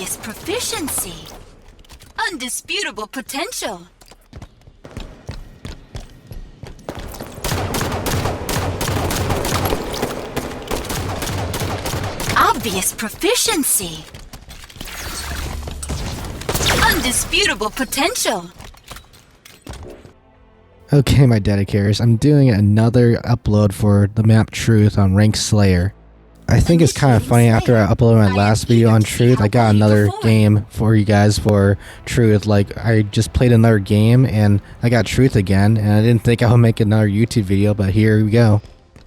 Obvious proficiency. Undisputable potential. Obvious proficiency. Undisputable potential. Okay, my dedicators, I'm doing another upload for the map Truth on Rank Slayer. I think it's kind of funny, after I uploaded my last video on Truth, I got another game for you guys for Truth. Like, I just played another game and I got Truth again, and I didn't think I would make another YouTube video, but here we go.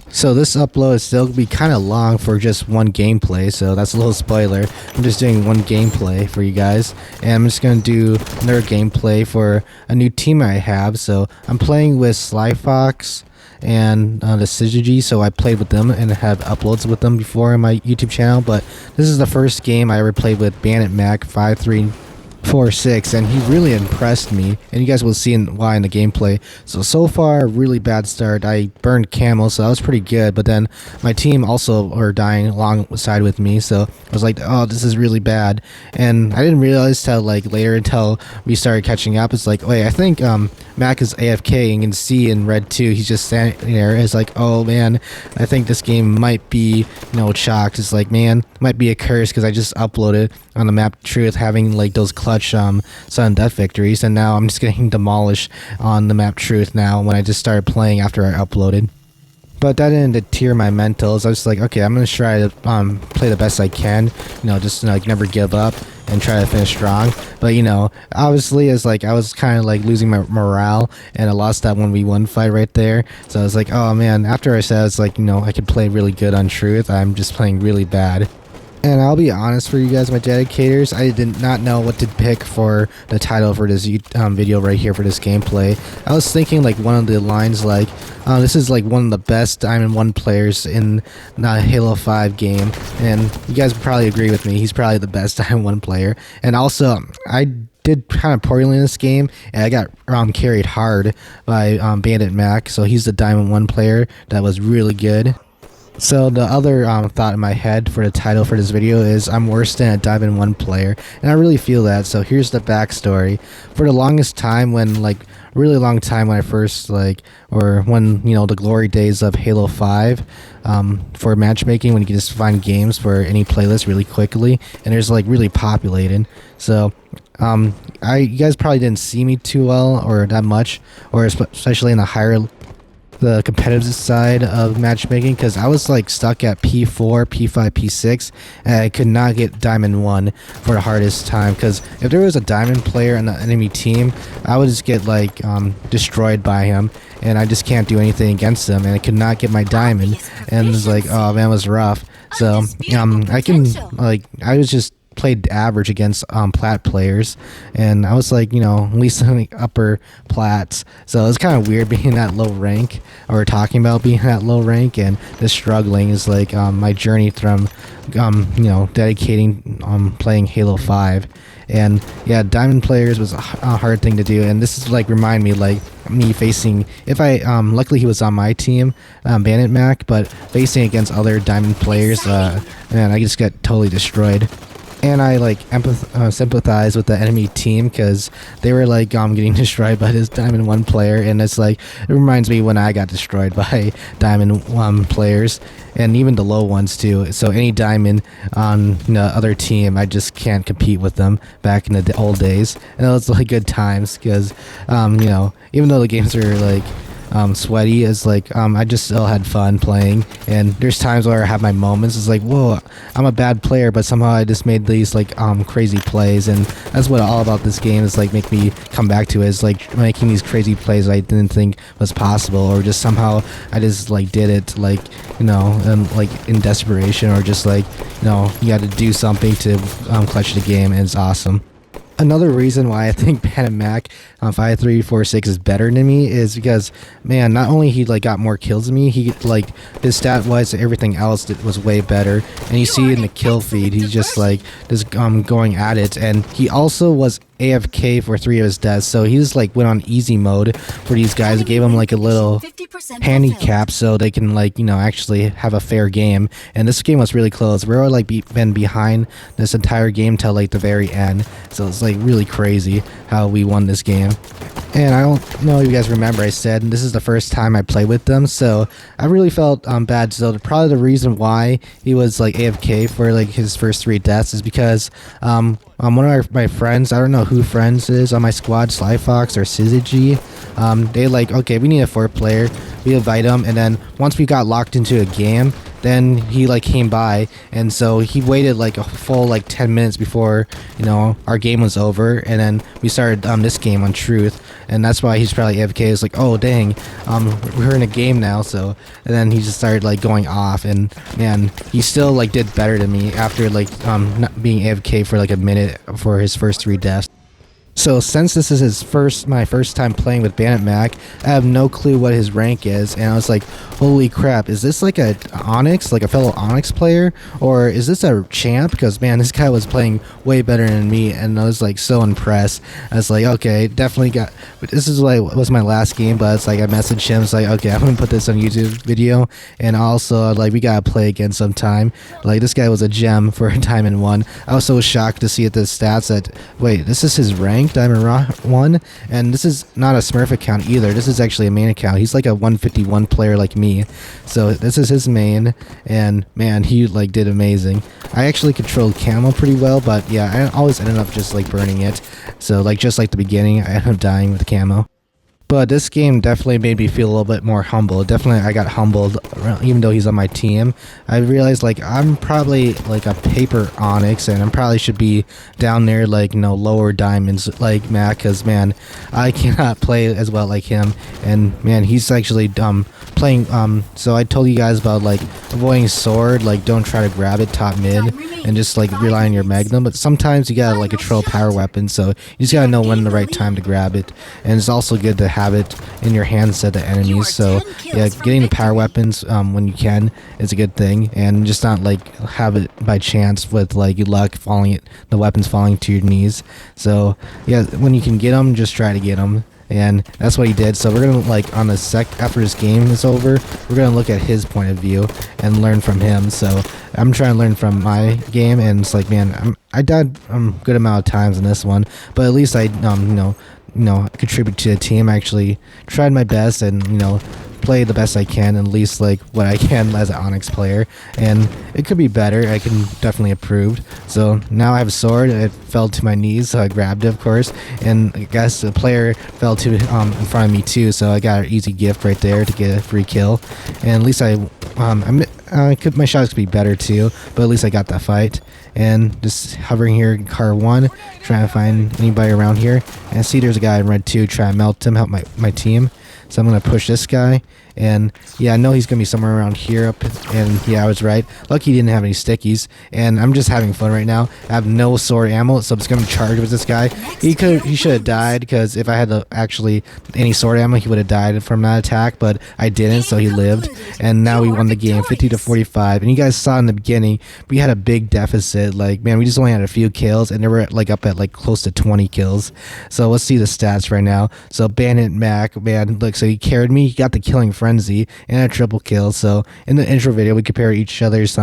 So this upload is still be kind of long for just one gameplay, so that's a little spoiler. I'm just doing one gameplay for you guys, and I'm just going to do another gameplay for a new team I have. So I'm playing with Sly Fox and the Syzygy, so I played with them and have uploads with them before in my YouTube channel, but this is the first game I ever played with Bandit Mac 5346, and he really impressed me, and you guys will see why in the gameplay. So far, really bad start. I burned camel, so that was pretty good, but then my team also are dying alongside with me, so I was like, oh, this is really bad. And I didn't realize till like later, until we started catching up. It's like, wait, I think Mac is AFK, and you can see in red too, he's just standing there. It's like, oh man, I think this game might be, chalked. It's like, man, might be a curse, because I just uploaded on the map Truth having like those clutch sudden death victories, and now I'm just getting demolished on the map Truth now when I just started playing after I uploaded. But that didn't deter my mentals. I was like, okay, I'm gonna try to play the best I can, just like never give up and try to finish strong. But obviously, it's like I was kind of like losing my morale, and I lost that 1v1 fight right there. So I was like, oh man, after I said it's like, I could play really good on Truth, I'm just playing really bad. And I'll be honest for you guys, my dedicators, I did not know what to pick for the title for this video right here for this gameplay. I was thinking like one of the lines like, this is like one of the best Diamond 1 players in the Halo 5 game. And you guys would probably agree with me, he's probably the best Diamond 1 player. And also, I did kind of poorly in this game, and I got carried hard by Bandit Mac, so he's the Diamond 1 player that was really good. So the other thought in my head for the title for this video is I'm worse than a Diamond 1 player, and I really feel that. So here's the backstory. For the longest time, really long time when I first or when the glory days of Halo 5, for matchmaking, when you can just find games for any playlist really quickly, and there's like really populated. So you guys probably didn't see me too well or that much, or especially in the competitive side of matchmaking, because I was like stuck at P4, P5, P6, and I could not get Diamond 1 for the hardest time, because if there was a Diamond player on the enemy team, I would just get like destroyed by him, and I just can't do anything against him, and I could not get my Diamond, and it was like, oh man, it was rough. So I was just played average against plat players, and I was like, at least in the upper plats, so it was kind of weird being that low rank, or talking about being that low rank, and just struggling is like my journey from dedicating playing Halo 5. And yeah, Diamond players was a hard thing to do, and this is like remind me like me facing, if I luckily he was on my team, Bandit Mac, but facing against other Diamond players, man, I just got totally destroyed. And I like sympathize with the enemy team, because they were like getting destroyed by this Diamond 1 player, and it's like, it reminds me when I got destroyed by Diamond 1 players, and even the low ones too. So any Diamond on the other team, I just can't compete with them back in the old days. And it was like good times, because even though the games are like sweaty, is like I just still had fun playing, and there's times where I have my moments. It's like, whoa, I'm a bad player, but somehow I just made these like crazy plays, and that's what all about this game is like, make me come back to it, is like making these crazy plays I didn't think was possible, or just somehow I just like did it, like like in desperation, or just like you got to do something to clutch the game, and it's awesome. Another reason why I think Bandit Mac on 5346 is better than me is because, man, not only he like got more kills than me, he like his stat wise everything else was way better. And you see in the kill feed, he's just like just going at it, and he also was AFK for 3 of his deaths, so he just like went on easy mode for these guys. It gave him like a little handicap so they can like, you know, actually have a fair game. And this game was really close. We're all like been behind this entire game till like the very end, so it's like really crazy how we won this game. And I don't know if you guys remember, I said this is the first time I played with them, so I really felt bad. So probably the reason why he was like AFK for like his first 3 deaths is because one of my friends, I don't know who friends is on my squad, Slyfox or Syzygy, they like, okay, we need a 4th player. We invite him, and then once we got locked into a game, then he like came by, and so he waited like a full like 10 minutes before, you know, our game was over, and then we started this game on Truth, and that's why he's probably AFK. It's like, oh dang, we're in a game now. So and then he just started like going off, and man, he still like did better than me after like not being AFK for like a minute for his first 3 deaths. So since this is my first time playing with Bandit Mac, I have no clue what his rank is, and I was like, holy crap, is this like a Onyx, like a fellow Onyx player, or is this a champ? Because man, this guy was playing way better than me, and I was like so impressed. I was like, okay, definitely got, this is like was my last game, but it's like I messaged him, it's like, okay, I'm gonna put this on YouTube video, and also like we gotta play again sometime. Like this guy was a gem for a Diamond 1. I was so shocked to see at the stats that, wait, this is his rank, Diamond 1, and this is not a Smurf account either. This is actually a main account. He's like a 151 player like me, so this is his main, and man, he like did amazing. I actually controlled camo pretty well, but yeah, I always ended up just like burning it. So like just like the beginning, I ended up dying with camo. But this game definitely made me feel a little bit more humble. Definitely I got humbled, even though he's on my team. I realized like I'm probably like a paper Onyx, and I probably should be down there like, you know, lower diamonds like Mac, because man, I cannot play as well like him. And man, he's actually playing so I told you guys about like avoiding sword, like don't try to grab it top mid and just like rely on your magnum, but sometimes you gotta like control power weapons, so you just gotta know when the right time to grab it. And it's also good to have it in your hands at the enemies, so yeah, getting the power weapons when you can is a good thing, and just not like have it by chance with like luck falling, the weapons falling to your knees. So yeah, when you can get them, just try to get them. And that's what he did. So we're gonna like on the after this game is over, we're gonna look at his point of view and learn from him. So I'm trying to learn from my game, and it's like, man, I died good amount of times in this one, but at least I you know contribute to the team. I actually tried my best, and you know, play the best I can, at least like what I can as an Onyx player, and it could be better. I can definitely improve. So now I have a sword. It fell to my knees, so I grabbed it, of course, and I guess the player fell to in front of me too, so I got an easy gift right there to get a free kill. And at least my shots could be better too, but at least I got that fight. And just hovering here in car 1, trying to find anybody around here, and I see there's a guy in red 2, trying to melt him, help my team. So I'm gonna push this guy, and yeah, I know he's gonna be somewhere around here up, and yeah, I was right. Lucky he didn't have any stickies, and I'm just having fun right now. I have no sword ammo, so I'm just gonna charge with this guy. He should have died, because if I had actually any sword ammo, he would have died from that attack, but I didn't, so he lived. And now we won the game 50-45. And you guys saw in the beginning, we had a big deficit. Like, man, we just only had a few kills, and they were like up at like close to 20 kills. So let's see the stats right now. So Bandit Mac, man, look, so he carried me. He got the killing frenzy and a triple kill. So in the intro video, we compare each other's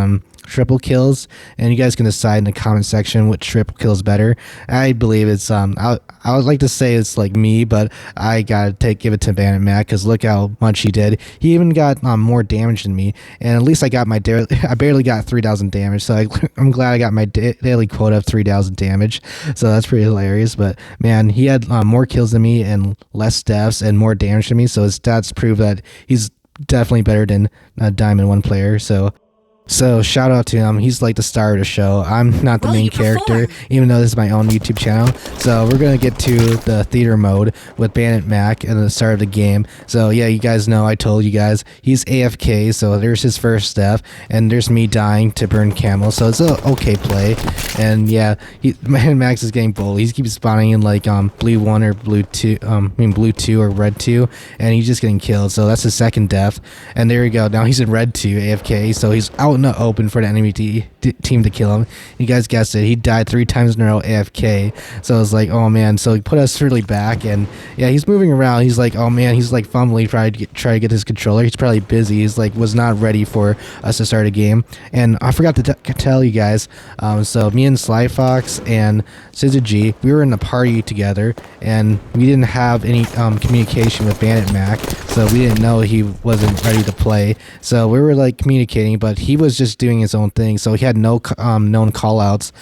triple kills, and you guys can decide in the comment section which triple kill is better. I believe it's I would like to say it's like me, but I gotta give it to Bandit Mac, because look how much he did. He even got more damage than me, and at least I got my I barely got 3,000 damage, so I'm glad I got my daily quota of 3,000 damage. So that's pretty hilarious. But man, he had more kills than me and less deaths and more damage than me, so his stats prove that he's definitely better than a Diamond 1 player. So So shout out to him. He's like the star of the show. I'm not the main character, even though this is my own YouTube channel. So we're gonna get to the theater mode with Bandit Mac at the start of the game. So yeah, you guys know I told you guys he's AFK. So there's his first death, and there's me dying to burn camel. So it's a okay play. And yeah, Bandit Max is getting bullied. He keeps spawning in like blue 1 or blue 2. Blue 2 or red 2, and he's just getting killed. So that's his second death. And there we go. Now he's in red 2 AFK. So he's out in the open for the enemy team to kill him. You guys guessed it. He died 3 times in a row AFK. So it's like, oh man. So he put us really back, and yeah, he's moving around. He's like, oh man, he's like fumbling, try to get his controller. He's probably busy. He's like was not ready for us to start a game. And I forgot to tell you guys. So me and Sly Fox and G, we were in a party together, and we didn't have any communication with Bandit Mac, so we didn't know he wasn't ready to play. So we were like communicating, but he was just doing his own thing, so he had no known callouts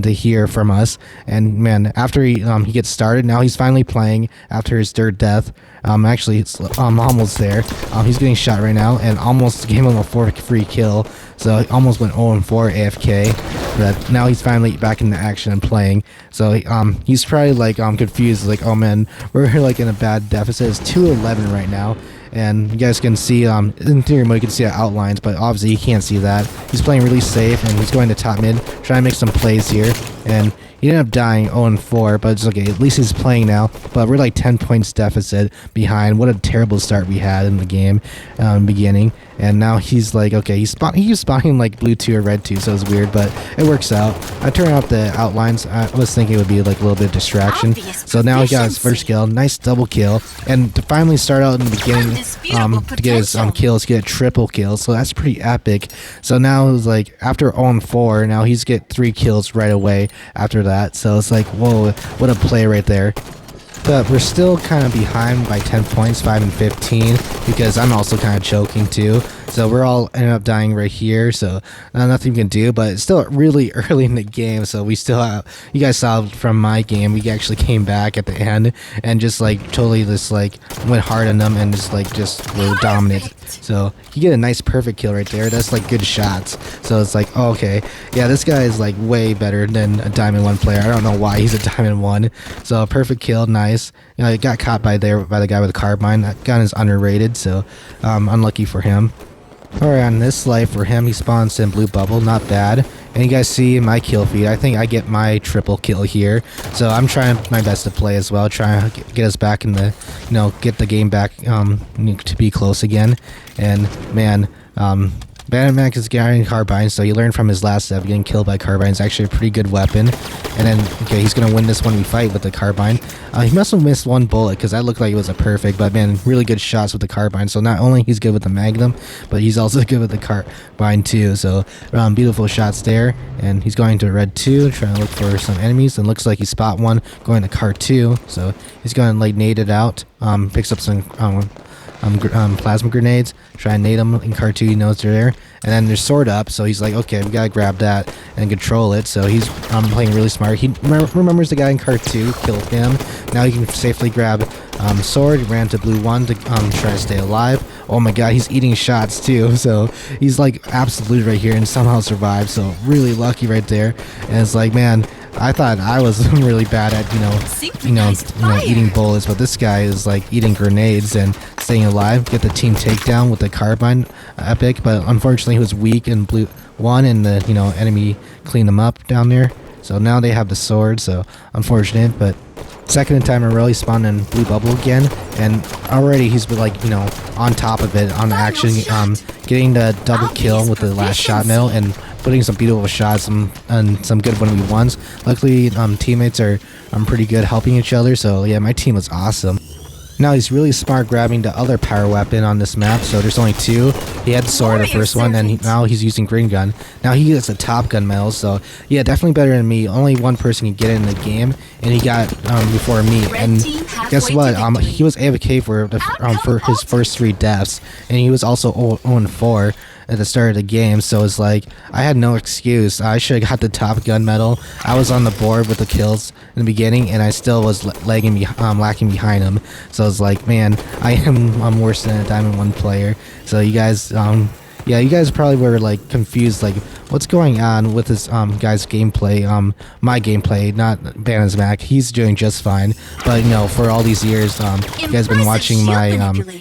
to hear from us. And man, after he gets started, now he's finally playing after his third death. Actually, it's almost there. He's getting shot right now, and almost gave him a 4 free kill. So he almost went 0-4 AFK, but now he's finally back into action and playing. So he's probably like confused, like, oh man, we're like in a bad deficit. It's 2-11 right now, and you guys can see in theory mode you can see the outlines, but obviously you can't see that. He's playing really safe, and he's going to top mid, trying to make some plays here, and he ended up dying 0-4, but it's okay. At least he's playing now. But we're like 10 points deficit behind. What a terrible start we had in the game beginning. And now he's like, okay, he's spawning like blue 2 or red 2, so it's weird, but it works out. I turned off the outlines. I was thinking it would be like a little bit of distraction. So now he got his first kill, nice double kill, and to finally start out in the beginning to get his kills, get a triple kill. So that's pretty epic. So now it's like after 0-4, now he's get 3 kills right away after that. So it's like, whoa, what a play right there. But we're still kind of behind by 10 points, 5 and 15, because I'm also kind of choking too. So we're all ended up dying right here, so nothing we can do, but it's still really early in the game, so we still have, you guys saw from my game, we actually came back at the end and just like totally just like went hard on them and just were dominant. So you get a nice perfect kill right there. That's like good shots. So it's like, oh, okay, yeah, this guy is like way better than a Diamond 1 player. I don't know why he's a Diamond 1. So a perfect kill, nice. You know, it got caught by the guy with the carbine. That gun is underrated, so unlucky for him. Alright, on this life for him, he spawns in blue bubble, not bad. And you guys see my kill feed. I think I get my triple kill here. So I'm trying my best to play as well, trying to get us back in the, get the game back to be close again. And man, Bandit Mac is carrying carbine, so you learn from his last step. Getting killed by carbine is actually a pretty good weapon. And then, okay, he's going to win this one we fight with the carbine. He must have missed 1 bullet because that looked like it was a perfect, but man, really good shots with the carbine. So not only he's good with the magnum, but he's also good with the carbine too. So beautiful shots there. And he's going to red 2, trying to look for some enemies. And looks like he spot one going to car 2. So he's going to like nade it out. Picks up some plasma grenades, try and nade them in car 2, he knows they're there, and then there's sword up, so he's like, okay, we gotta grab that and control it. So he's playing really smart. He remembers the guy in car 2 killed him. Now he can safely grab sword. He ran to blue 1 to try to stay alive. Oh my god, he's eating shots too, so he's like absolute right here and somehow survived. So really lucky right there. And it's like, man, I thought I was really bad at eating bullets, but this guy is like eating grenades and staying alive. Get the team takedown with the carbine, epic. But unfortunately, he was weak in blue 1, and the enemy cleaned him up down there. So now they have the sword. So unfortunate, but second time in a row he spawned in blue bubble again, and already he's been like on top of it on action, getting the double kill with the last shot medal and putting some beautiful shots and some good 1v1s. Luckily, teammates are pretty good helping each other. So yeah, my team was awesome. Now he's really smart grabbing the other power weapon on this map, so there's only 2. He had the sword the first one, and now he's using green gun. Now he gets a top gun medal, so yeah, definitely better than me. Only 1 person can get in the game, and he got before me. And guess what? He was AFK for his first 3 deaths, and he was also 0-4 at the start of the game. So it's like I had no excuse. I should have got the top gun medal. I was on the board with the kills in the beginning, and I still was lacking behind him. So it's like, man, I'm worse than a Diamond 1 player. So you guys yeah, you guys probably were like confused, like what's going on with this guy's gameplay, my gameplay, not Banner's Mac. He's doing just fine, but you know, for all these years, you guys been watching my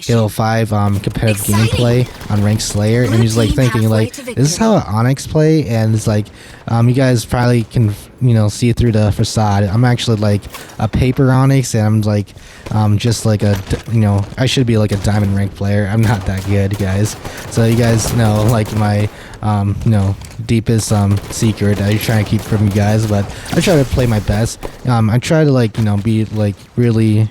Halo 5 competitive gameplay on Ranked Slayer, and he's like thinking like, is this how Onyx play? And it's like, you guys probably can, you know, see through the facade. I'm actually like a paper Onyx, and I'm like just like a, you know, I should be like a diamond rank player. I'm not that good, guys. So you guys know like my you know, deepest secret I try to keep from you guys, but I try to play my best. I try to like, you know, be like really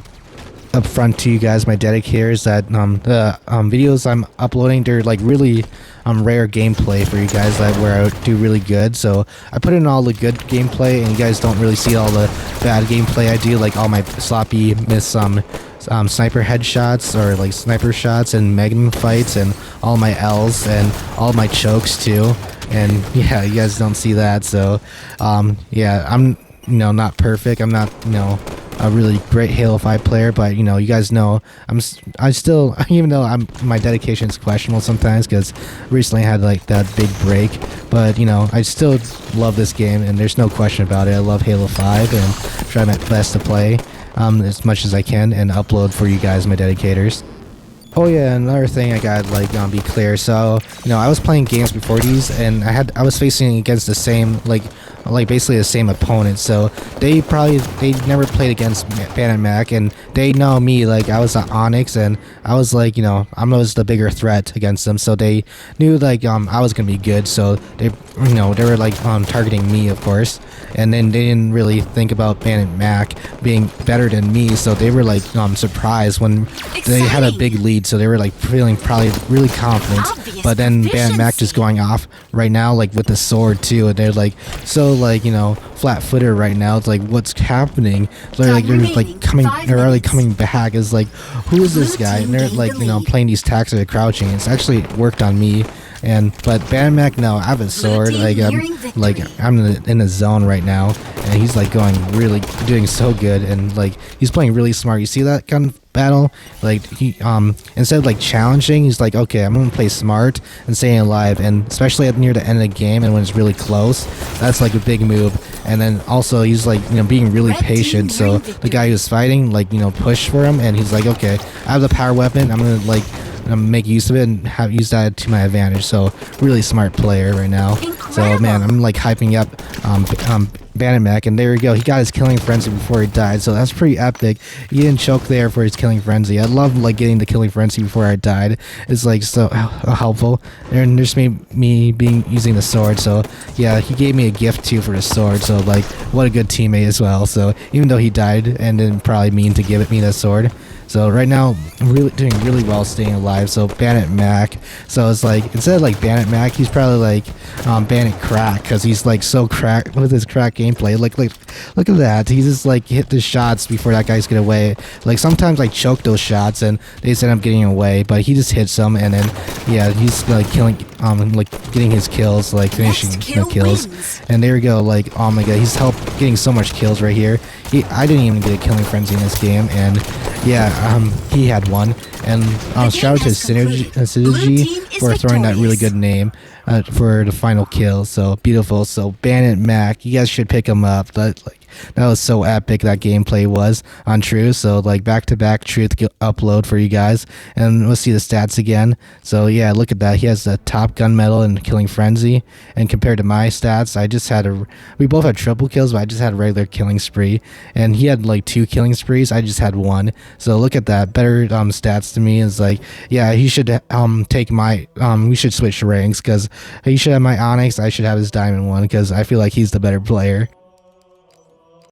upfront to you guys, my dedicators, that the videos I'm uploading, they're like really rare gameplay for you guys, that where I do really good. So I put in all the good gameplay, and you guys don't really see all the bad gameplay I do, like all my sloppy miss sniper headshots or like sniper shots and Magnum fights, and all my L's and all my chokes too. And yeah, you guys don't see that. So yeah, I'm, you know, not perfect. I'm not, you know, a really great Halo 5 player, but you know, you guys know I still, even though my dedication is questionable sometimes, because recently I had like that big break, but you know, I still love this game, and there's no question about it. I love Halo 5 and try my best to play as much as I can and upload for you guys, my dedicators. Oh yeah, another thing I gotta like be clear. So you know, I was playing games before these, and I was facing against the same like basically the same opponent. So they never played against Ban Mac, and they know me, like I was an Onyx, and I was like, you know, I was the bigger threat against them. So they knew like I was gonna be good. So they, you know, they were like targeting me, of course, and then they didn't really think about Ban Mac being better than me. So they were like surprised when they had a big lead. So they were like feeling probably really confident. But then Ban Mac just going off right now, like with the sword too, and they're like so like, you know, flat-footed right now. It's like, what's happening? They're already coming back. It's like, who is this guy? And they're like, you know, playing these attacks with crouching. It's actually worked on me. But Ban Mac, no, I have a sword. I'm in the zone right now, and he's like doing so good, and like he's playing really smart. You see that kind of battle? Like he instead of like challenging, he's like, okay, I'm gonna play smart and staying alive, and especially near the end of the game and when it's really close, that's like a big move. And then also he's like, you know, being really patient. So the guy who's fighting, like, you know, push for him, and he's like, okay, I have the power weapon, I'm gonna like make use of it and use that to my advantage. So really smart player right now. So man, I'm like hyping up Ban Mac, and there we go. He got his killing frenzy before he died, so that's pretty epic. He didn't choke there for his killing frenzy. I love like getting the killing frenzy before I died. It's like so helpful. And there's me using the sword. So yeah, he gave me a gift too for the sword. So like, what a good teammate as well. So even though he died and didn't probably mean to give me that sword. So right now, I'm really doing really well staying alive. So Bandit Mac. So it's like, instead of like Bandit Mac, he's probably like Bandit Crack, because he's like so cracked with his crack gameplay. Like look at that. He just like hit the shots before that guy's get away. Like sometimes I choke those shots and they just end up getting away, but he just hits them, and then yeah, he's like killing, like getting his kills, like finishing the kills. And there we go. Like, oh my god, he's getting so much kills right here. I didn't even get a killing frenzy in this game, and yeah, he had one. And shout out to Synergy for throwing that really good name for the final kill. So beautiful. So Bandit Mac, you guys should pick him up. That was so epic, that gameplay was on Truth. So like back-to-back Truth upload for you guys, and we'll see the stats again. So yeah, look at that. He has the top gun medal and killing frenzy, and compared to my stats, I just had we both had triple kills, but I just had a regular killing spree, and he had like 2 killing sprees. I just had 1. So look at that, better stats to me. Is like, yeah, he should take my we should switch ranks, because he should have my Onyx, I should have his diamond one, because I feel like he's the better player.